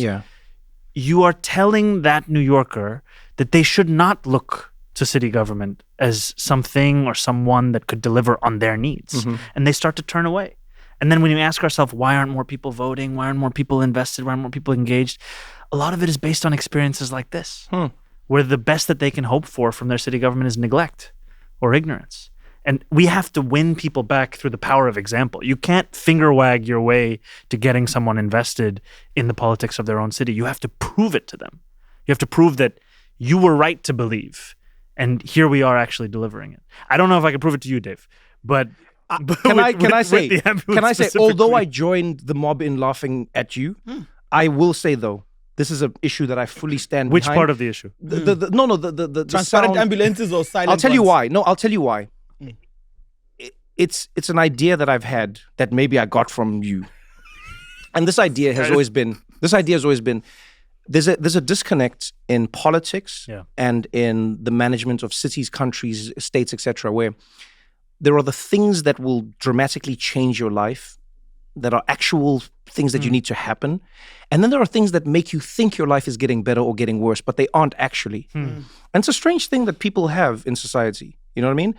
you are telling that New Yorker that they should not look to city government as something or someone that could deliver on their needs. And they start to turn away. And then when you ask ourselves, why aren't more people voting? Why aren't more people invested? Why aren't more people engaged? A lot of it is based on experiences like this, where the best that they can hope for from their city government is neglect or ignorance. And we have to win people back through the power of example. You can't finger wag your way to getting someone invested in the politics of their own city. You have to prove it to them. You have to prove that you were right to believe. And here we are actually delivering it. I don't know if I can prove it to you, Dave, but can I say, although I joined the mob in laughing at you, I will say though, this is an issue that I fully stand Which behind. part of the issue? The transparent sound, ambulances or silent I'll tell you ones? why. No, I'll tell you why. It's an idea that I've had that maybe I got from you. And this idea has always been there's a disconnect in politics and in the management of cities, countries, states, etc., where there are the things that will dramatically change your life, that are actual things that you need to happen. And then there are things that make you think your life is getting better or getting worse, but they aren't actually. And it's a strange thing that people have in society. You know what I mean?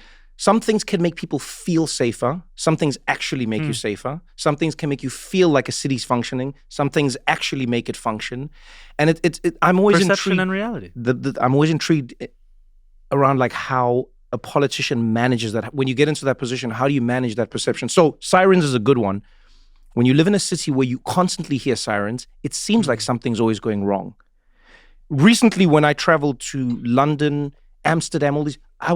Some things can make people feel safer. Some things actually make you safer. Some things can make you feel like a city's functioning. Some things actually make it function. And I'm always Perception intrigued. and reality. I'm always intrigued around like how a politician manages that. When you get into that position, how do you manage that perception? So sirens is a good one. When you live in a city where you constantly hear sirens, it seems like something's always going wrong. Recently, when I traveled to London, Amsterdam, all these, I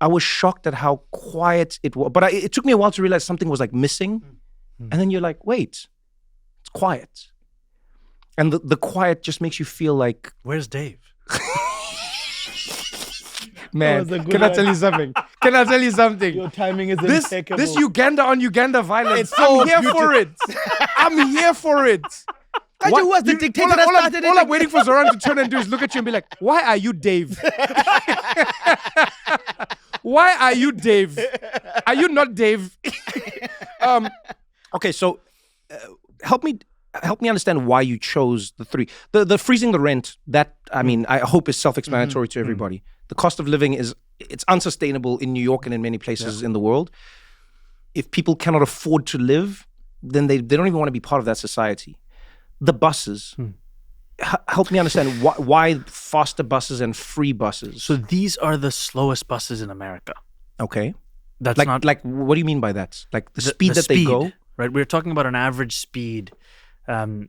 was shocked at how quiet it was. But it took me a while to realize something was like missing. And then you're like, wait, it's quiet. And the quiet just makes you feel like, Where's Dave? man, That was a good can I one. tell you something? Can I tell you something? Your timing is This impeccable. Uganda on Uganda violence, It's so I'm here for it. I'm here for it. Kaji, who was the dictator that started all it? I'm waiting for Zohran to turn and do is look at you and be like, why are you Dave? Why are you Dave? Are you not Dave? Okay, so help me understand why you chose the three. The freezing the rent, that, I mean, I hope is self-explanatory to everybody. The cost of living it's unsustainable in New York and in many places in the world. If people cannot afford to live, then they don't even want to be part of that society. The buses, help me understand why faster buses and free buses. So these are the slowest buses in America. Okay. That's Like, not what do you mean by that? Like the speed that they go? Right? We're talking about an average speed in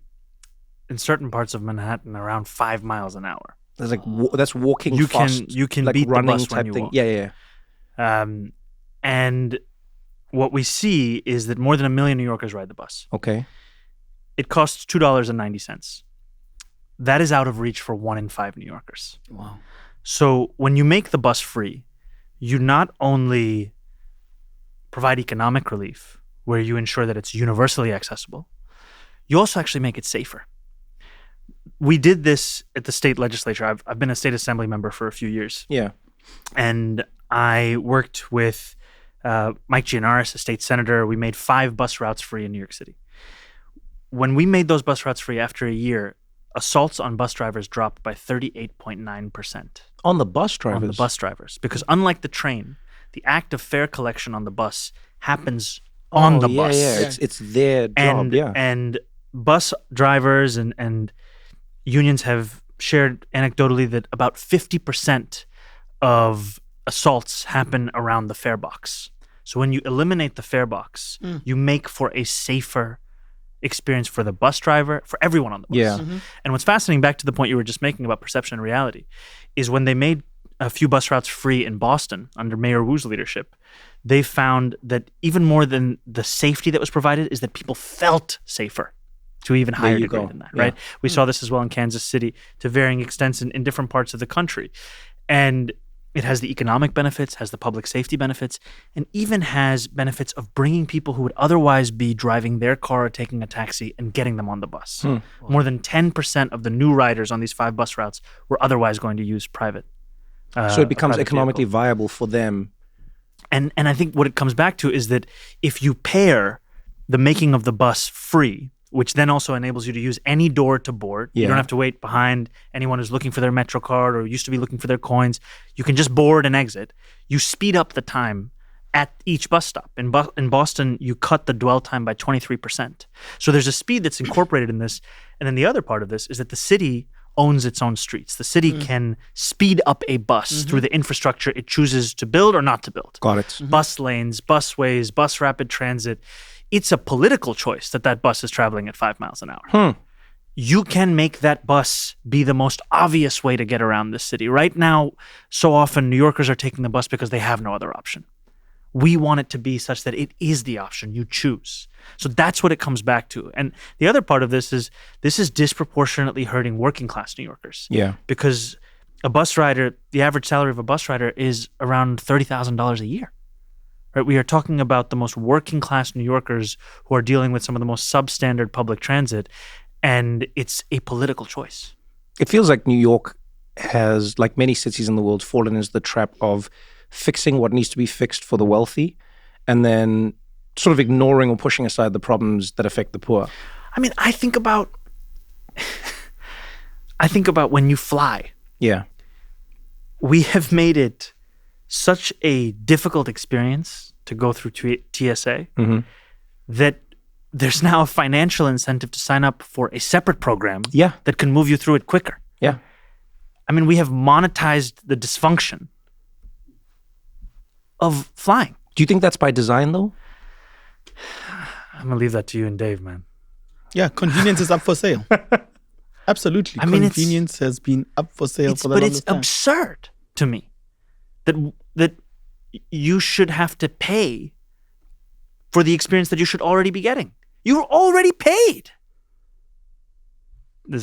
certain parts of Manhattan around 5 miles an hour. That's like that's walking You fast. can like beat the running bus when type you thing. walk. Yeah. And what we see is that more than 1 million New Yorkers ride the bus. Okay. It costs $2.90. That is out of reach for 1 in 5 New Yorkers. Wow. So when you make the bus free, you not only provide economic relief, where you ensure that it's universally accessible, you also actually make it safer. We did this at the state legislature. I've been a state assembly member for a few years. Yeah. And I worked with Mike Gianaris, a state senator. We made 5 bus routes free in New York City. When we made those bus routes free after a year, assaults on bus drivers dropped by 38.9%. On the bus drivers? On the bus drivers. Because unlike the train, the act of fare collection on the bus happens on the bus. Yeah. It's their job, And bus drivers and unions have shared anecdotally that about 50% of assaults happen around the fare box. So when you eliminate the fare box, you make for a safer experience for the bus driver, for everyone on the bus. Yeah. And what's fascinating, back to the point you were just making about perception and reality, is when they made a few bus routes free in Boston under Mayor Wu's leadership, they found that even more than the safety that was provided is that people felt safer to even higher degree than that, right? We saw this as well in Kansas City to varying extents in different parts of the country. And it has the economic benefits, has the public safety benefits, and even has benefits of bringing people who would otherwise be driving their car or taking a taxi and getting them on the bus. More than 10% of the new riders on these 5 bus routes were otherwise going to use private. So it becomes private economically vehicle. viable for them. And I think what it comes back to is that if you pair the making of the bus free, which then also enables you to use any door to board. You don't have to wait behind anyone who's looking for their Metro card or used to be looking for their coins. You can just board and exit. You speed up the time at each bus stop. In Boston, you cut the dwell time by 23%. So there's a speed that's incorporated in this. And then the other part of this is that the city owns its own streets. The city can speed up a bus through the infrastructure it chooses to build or not to build. Got it. Bus lanes, busways, bus rapid transit. It's a political choice that bus is traveling at 5 miles an hour. You can make that bus be the most obvious way to get around this city. Right now, so often New Yorkers are taking the bus because they have no other option. We want it to be such that it is the option you choose. So that's what it comes back to. And the other part of this is disproportionately hurting working class New Yorkers. Yeah. Because a bus rider, the average salary of a bus rider is around $30,000 a year. Right? We are talking about the most working class New Yorkers who are dealing with some of the most substandard public transit, and it's a political choice. It feels like New York has, like many cities in the world, fallen into the trap of fixing what needs to be fixed for the wealthy and then sort of ignoring or pushing aside the problems that affect the poor. I mean, I think about when you fly. Yeah. We have made it such a difficult experience to go through TSA that there's now a financial incentive to sign up for a separate program that can move you through it quicker. Yeah. I mean, we have monetized the dysfunction of flying. Do you think that's by design, though? I'm going to leave that to you and Dave, man. Yeah, convenience is up for sale. Absolutely. I mean, convenience has been up for sale for the longest time. But it's absurd to me that you should have to pay for the experience that you should already be getting. You're already paid.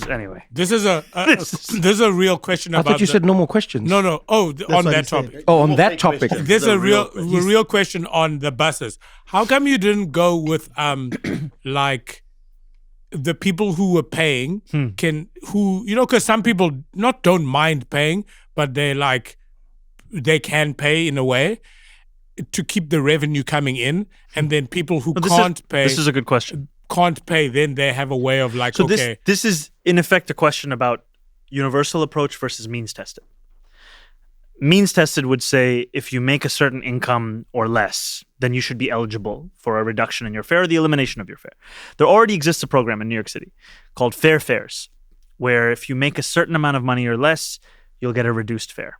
Anyway. This is a real question about. I thought you said no more questions. No. Oh, on that topic. Oh, on that topic. There's a real question on the buses. How come you didn't go with like the people who were paying because some people don't mind paying, but they can pay in a way to keep the revenue coming in, and then people who can't pay. This is a good question. Can't pay, then they have a way of this is in effect a question about universal approach versus means tested. Means tested would say if you make a certain income or less, then you should be eligible for a reduction in your fare or the elimination of your fare. There already exists a program in New York City called favours, where if you make a certain amount of money or less, you'll get a reduced fare.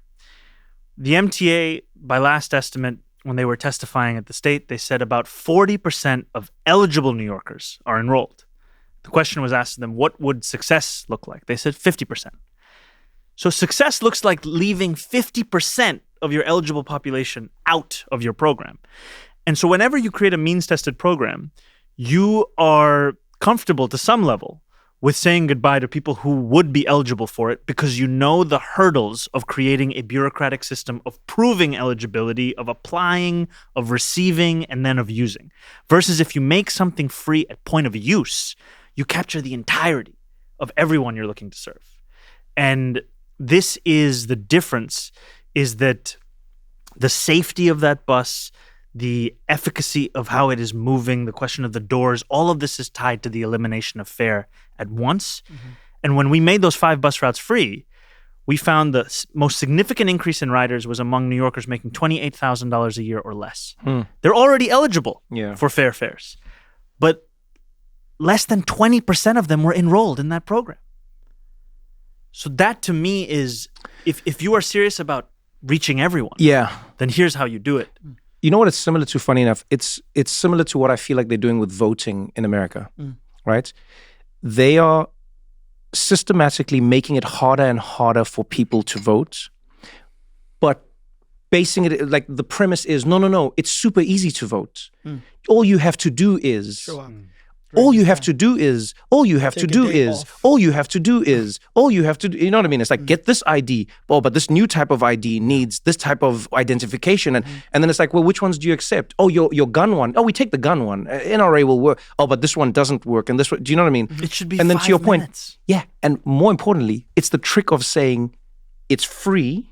The MTA, by last estimate, when they were testifying at the state, they said about 40% of eligible New Yorkers are enrolled. The question was asked to them, what would success look like? They said 50%. So success looks like leaving 50% of your eligible population out of your program. And so whenever you create a means-tested program, you are comfortable to some level with saying goodbye to people who would be eligible for it because you know the hurdles of creating a bureaucratic system of proving eligibility, of applying, of receiving, and then of using. Versus if you make something free at point of use, you capture the entirety of everyone you're looking to serve. And this is the difference, is that the safety of that bus, the efficacy of how it is moving, the question of the doors, all of this is tied to the elimination of fare at once. And when we made those 5 bus routes free, we found the most significant increase in riders was among New Yorkers making $28,000 a year or less. They're already eligible for fair fares. But less than 20% of them were enrolled in that program. So that to me is, if you are serious about reaching everyone, then here's how you do it. You know what it's similar to, funny enough? It's similar to what I feel like they're doing with voting in America, right? They are systematically making it harder and harder for people to vote, but basing it, like the premise is, no, it's super easy to vote. All you have to do is... Show up. All you have to do is, you know what I mean? It's like, get this ID, but this new type of ID needs this type of identification. And then it's like, well, which ones do you accept? Oh, your gun one. Oh, we take the gun one. NRA will work. Oh, but this one doesn't work. And this one, do you know what I mean? It should be and then 5 to your point, minutes. yeah. And more importantly, it's the trick of saying it's free,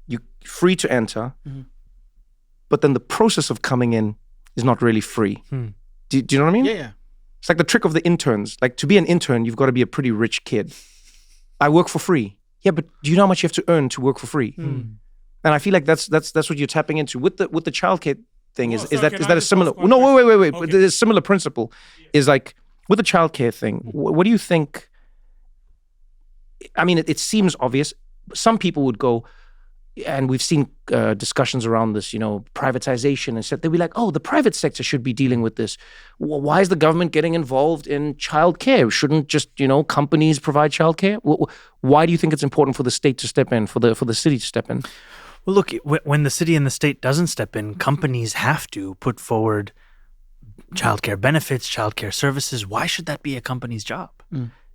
you're free to enter, but then the process of coming in is not really free. Do you know what I mean? Yeah. It's like the trick of the interns. Like, to be an intern, you've got to be a pretty rich kid. I work for free. Yeah, but do you know how much you have to earn to work for free? And I feel like that's what you're tapping into with the childcare thing. Is that a similar? No, wait. Okay. The similar principle is like with the childcare thing. What do you think? I mean, it seems obvious. Some people would go, and we've seen discussions around this, privatization, and said they'd be like, oh, the private sector should be dealing with this. Why is the government getting involved in childcare? Shouldn't just, companies provide childcare? Why do you think it's important for the state to step in, for the city to step in? Well, look, when the city and the state doesn't step in, companies have to put forward childcare benefits, childcare services. Why should that be a company's job?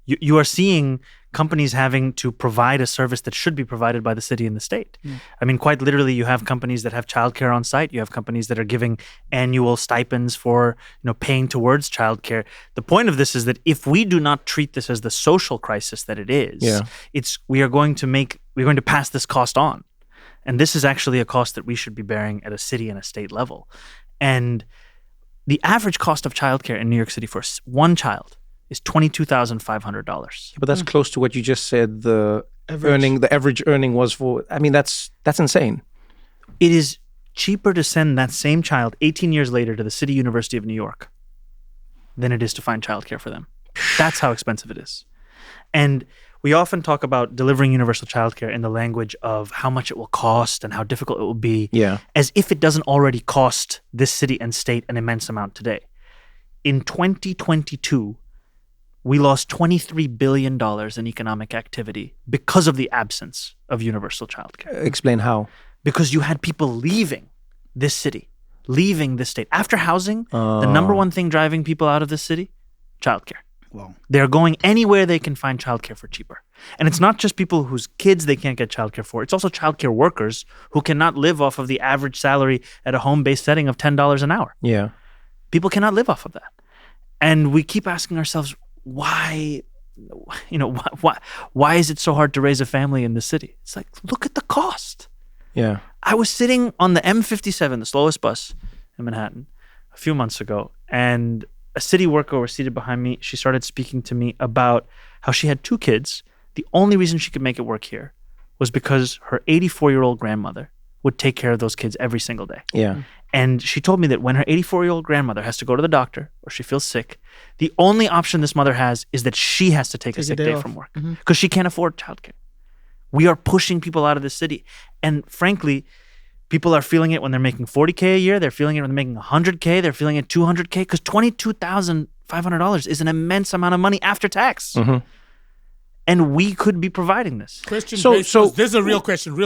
You are seeing companies having to provide a service that should be provided by the city and the state. I mean, quite literally, you have companies that have childcare on site. You have companies that are giving annual stipends for, paying towards childcare. The point of this is that if we do not treat this as the social crisis that it is, we are going to pass this cost on. And this is actually a cost that we should be bearing at a city and a state level. And the average cost of childcare in New York City for one child is $22,500. But that's close to what you just said. The average earning was for. I mean, that's insane. It is cheaper to send that same child 18 years later to the City University of New York than it is to find childcare for them. That's how expensive it is. And we often talk about delivering universal childcare in the language of how much it will cost and how difficult it will be, as if it doesn't already cost this city and state an immense amount today. In 2022, we lost $23 billion in economic activity because of the absence of universal childcare. Explain how. Because you had people leaving this city, leaving this state. After housing, the number one thing driving people out of this city, childcare. Wow. They're going anywhere they can find childcare for cheaper. And it's not just people whose kids they can't get childcare for. It's also childcare workers who cannot live off of the average salary at a home-based setting of $10 an hour. Yeah. People cannot live off of that. And we keep asking ourselves, why is it so hard to raise a family in the city? It's like, look at the cost. Yeah. I was sitting on the M57, the slowest bus in Manhattan, a few months ago, and a city worker was seated behind me. She started speaking to me about how she had 2 kids. The only reason she could make it work here was because her 84-year-old grandmother would take care of those kids every single day. Yeah. And she told me that when her 84-year-old grandmother has to go to the doctor or she feels sick, the only option this mother has is that she has to take a sick day from work because she can't afford childcare. We are pushing people out of the city. And frankly, people are feeling it when they're making $40K a year. They're feeling it when they're making $100K. They're feeling it $200K because $22,500 is an immense amount of money after tax. And we could be providing this. Question. So this is a real question.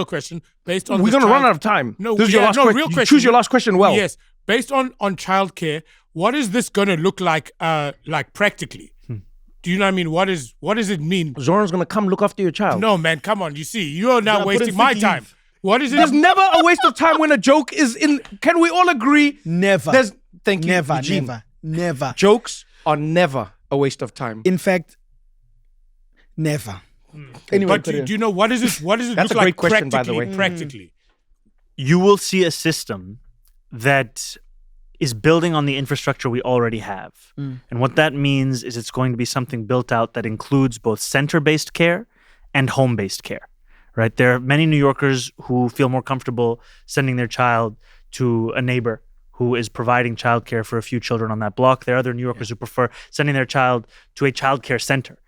Based on we're going to run out of time. No, this is your last real question. question. Choose your last question well. Yes. Based on childcare, what is this going to look like practically? Do you know what I mean? What does it mean? Zohran's going to come look after your child. No, man, come on. You see, you're now wasting my time. What is it? There's never a waste of time when a joke is in. Can we all agree? Never. Thank you, Eugene. Never. Jokes are never a waste of time. In fact, never. Anyway, but do you know what is it? What does it That's look a like great question, by the way. Practically, you will see a system that is building on the infrastructure we already have. And what that means is it's going to be something built out that includes both center-based care and home-based care, right? There are many New Yorkers who feel more comfortable sending their child to a neighbor who is providing childcare for a few children on that block. There are other New Yorkers who prefer sending their child to a childcare center.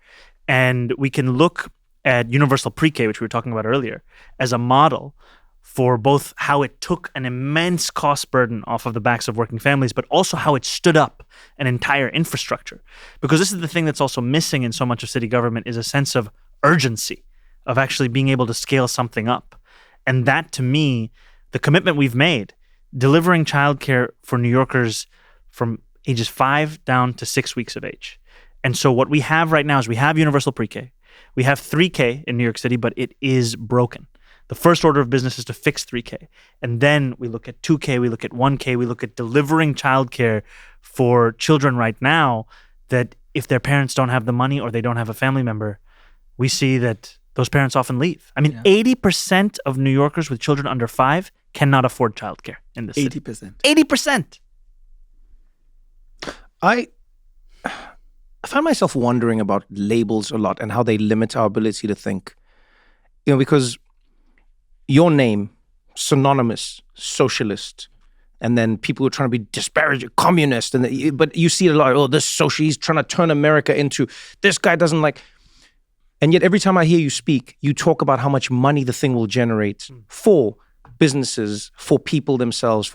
And we can look at universal pre-K, which we were talking about earlier, as a model for both how it took an immense cost burden off of the backs of working families, but also how it stood up an entire infrastructure. Because this is the thing that's also missing in so much of city government is a sense of urgency, of actually being able to scale something up. And that, to me, the commitment we've made, delivering childcare for New Yorkers from ages 5 down to 6 weeks of age. And so what we have right now is we have universal pre-K. We have 3K in New York City, but it is broken. The first order of business is to fix 3K. And then we look at 2K, we look at 1K, we look at delivering childcare for children right now that if their parents don't have the money or they don't have a family member, we see that those parents often leave. I mean, 80% of New Yorkers with children under 5 cannot afford childcare in this city. 80%. 80%. I find myself wondering about labels a lot and how they limit our ability to think. You know, because your name, synonymous, socialist, and then people who are trying to be disparaging, communist, but you see it a lot. Oh, this social, he's trying to turn America into, this guy doesn't like. And yet every time I hear you speak, you talk about how much money the thing will generate for businesses, for people themselves.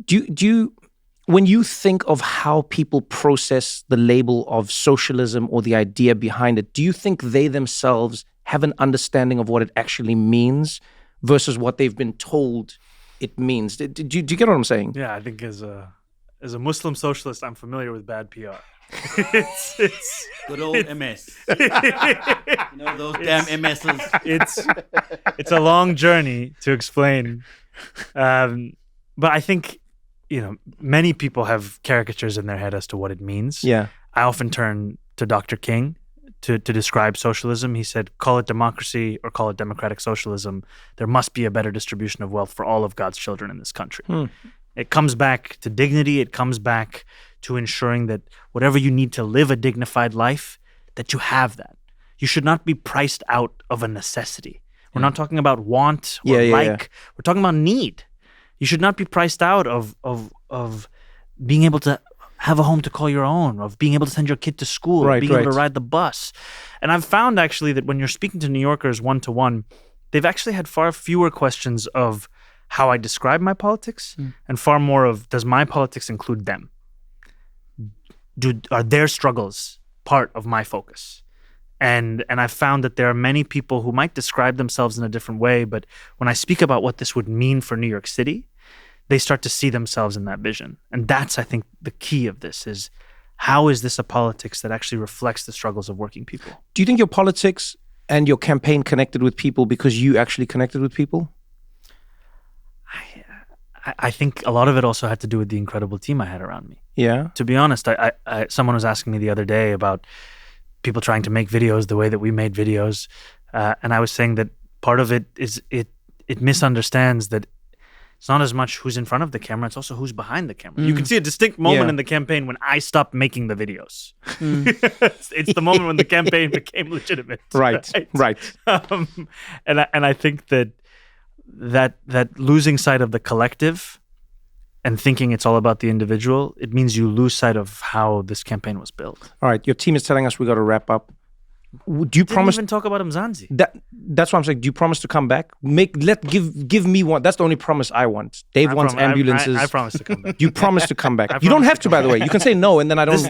Do you, when you think of how people process the label of socialism or the idea behind it, do you think they themselves have an understanding of what it actually means versus what they've been told it means? Do you get what I'm saying? Yeah, I think as a Muslim socialist, I'm familiar with bad PR. it's good old MS. Those damn MSs. It's a long journey to explain, but I think many people have caricatures in their head as to what it means. Yeah, I often turn to Dr. King to describe socialism. He said, call it democracy or call it democratic socialism. There must be a better distribution of wealth for all of God's children in this country. It comes back to dignity. It comes back to ensuring that whatever you need to live a dignified life, that you have that. You should not be priced out of a necessity. We're not talking about want or We're talking about need. You should not be priced out of being able to have a home to call your own, of being able to send your kid to school, being able to ride the bus. And I've found actually that when you're speaking to New Yorkers one-to-one, they've actually had far fewer questions of how I describe my politics and far more of, does my politics include them? Are their struggles part of my focus? And I've found that there are many people who might describe themselves in a different way, but when I speak about what this would mean for New York City, they start to see themselves in that vision. And that's, I think, the key of this is, how is this a politics that actually reflects the struggles of working people? Do you think your politics and your campaign connected with people because you actually connected with people? I think a lot of it also had to do with the incredible team I had around me. Yeah. To be honest, someone was asking me the other day about people trying to make videos the way that we made videos. And I was saying that part of it is it misunderstands that it's not as much who's in front of the camera, it's also who's behind the camera. You can see a distinct moment in the campaign when I stopped making the videos. It's the moment when the campaign became legitimate. Right. And I think that losing sight of the collective and thinking it's all about the individual, it means you lose sight of how this campaign was built. All right, your team is telling us we got to wrap up. Do you promise? Didn't even talk about Mzansi. That's what I'm saying. Do you promise to come back? Give me one. That's the only promise I want. Dave wants ambulances. I promise to come back. You promise to come back. You don't have to, by the way. You can say no, and then I don't.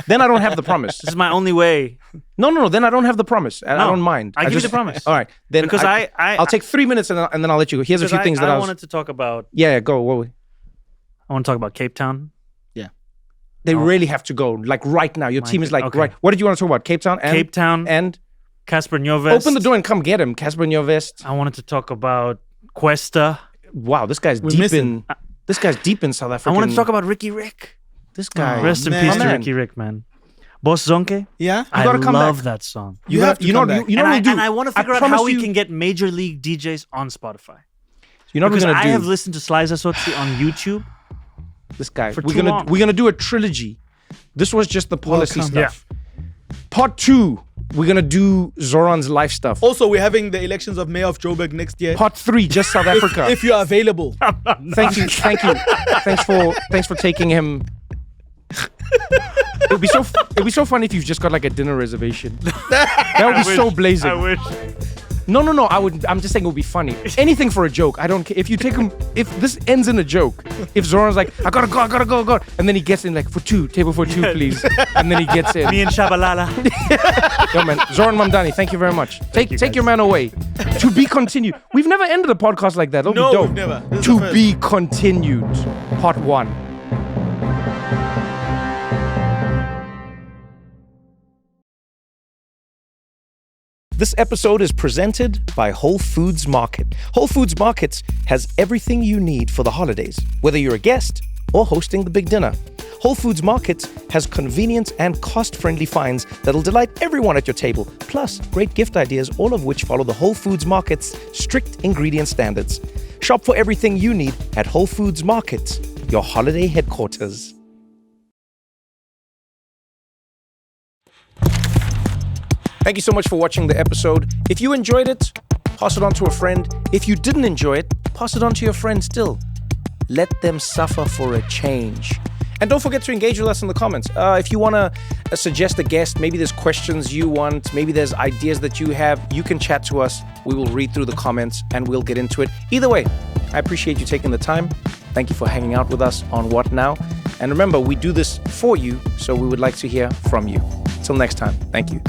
Then I don't have the promise. This is my only way. No. Then I don't have the promise. I don't mind. I give you the promise. All right. Then because I'll take 3 minutes and then I'll let you go. Here's a few things that I wanted to talk about. Yeah, go. What? I want to talk about Cape Town. They really have to go, like right now. Your team is like, right. What did you want to talk about? Cape Town and Casper Nyovest. Open the door and come get him, Casper Nyovest. I wanted to talk about Cuesta. Wow, this guy's deep in South Africa. I wanted to talk about Ricky Rick. This guy. Rest in peace to Ricky Rick, man. Boss Zonke. Yeah, I love that song. You have to come back. And I want to figure out how we can get major league DJs on Spotify. You know what we're gonna do? I have listened to Sliza Sotsi on YouTube. This guy. We're gonna do a trilogy. This was just the policy stuff. Yeah. Part 2, we're gonna do Zohran's life stuff. Also, we're having the elections of Mayor of Joburg next year. Part 3, just South Africa. If you are available. Thank you. Thanks for taking him. It would be so funny if you've just got like a dinner reservation. That would be so blazing. I wish. No. I'm just saying it would be funny. Anything for a joke. I don't care. If you take him, if this ends in a joke, if Zohran's like, I gotta go, and then he gets in like, table for two, please. And then he gets in. Me and Shabalala. Yo, man. Zohran Mamdani, thank you very much. Take your man away. To be continued. We've never ended a podcast like that. That'll be dope. Never. To be continued. Part 1. This episode is presented by Whole Foods Market. Whole Foods Market has everything you need for the holidays, whether you're a guest or hosting the big dinner. Whole Foods Market has convenient and cost-friendly finds that'll delight everyone at your table, plus great gift ideas, all of which follow the Whole Foods Market's strict ingredient standards. Shop for everything you need at Whole Foods Market, your holiday headquarters. Thank you so much for watching the episode. If you enjoyed it, pass it on to a friend. If you didn't enjoy it, pass it on to your friend still. Let them suffer for a change. And don't forget to engage with us in the comments. If you want to suggest a guest, maybe there's questions you want, maybe there's ideas that you have, you can chat to us. We will read through the comments and we'll get into it. Either way, I appreciate you taking the time. Thank you for hanging out with us on What Now? And remember, we do this for you, so we would like to hear from you. Till next time, thank you.